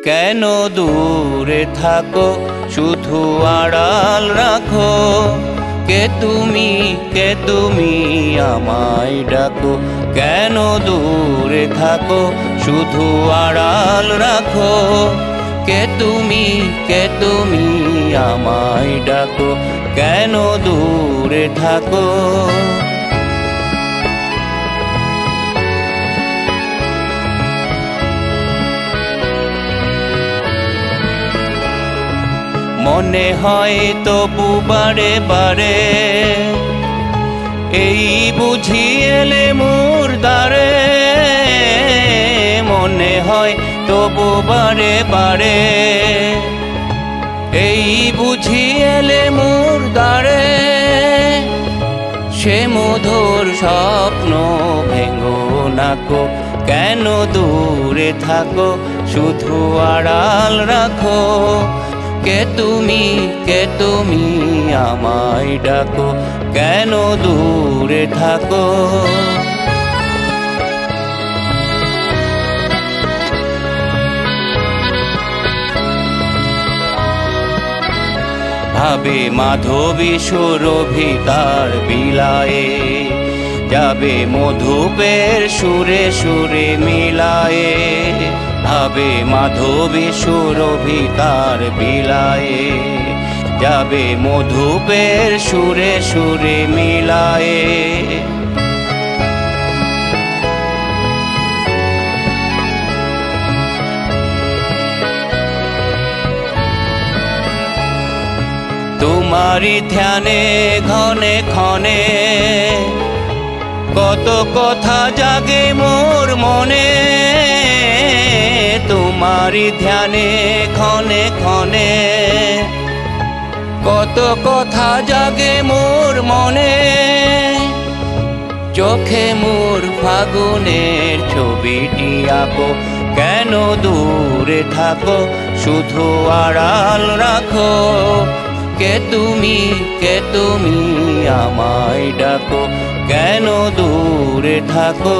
কেন দূরে থাকো শুধু আড়াল রাখো। কে তুমি আমায় ডাকো। কেন দূরে থাকো শুধু আড়াল রাখো। কে তুমি আমায় ডাকো। কেন দূরে থাকো। মনে হয় তবু বারে বারে এই বুঝি এলে মোর দ্বারে। মনে হয় তবু বারে বারে এই বুঝি এলে মোর দ্বারে। সে মধুর স্বপ্ন ভেঙো নাকো। কেন দূরে থাকো শুধু আড়াল রাখো। কে তুমি আমায় ডাকো। কেন দূরে থাকো। ভাবে মাধবী সুরভি তার বিলায়ে। যাবে মধুপের সুরে সুরে মিলায়ে। ভাবে মাধবী সুরভি তার বিলায়ে। যাবে মধুপের সুরে সুরে মিলায়ে। তোমারি ধ্যানে ঘনে ক্ষণে কত কথা জাগে মোর মনে। তোমারি ধ্যানে ঘনে ক্ষণে কত কথা জাগে মোর মনে। চোখে মোর ফাগুনের ছবিটি আঁকো। কেন দূরে থাকো শুধু আড়াল রাখো। কে তুমি আমায় ডাকো। কেন দূরে থাকো।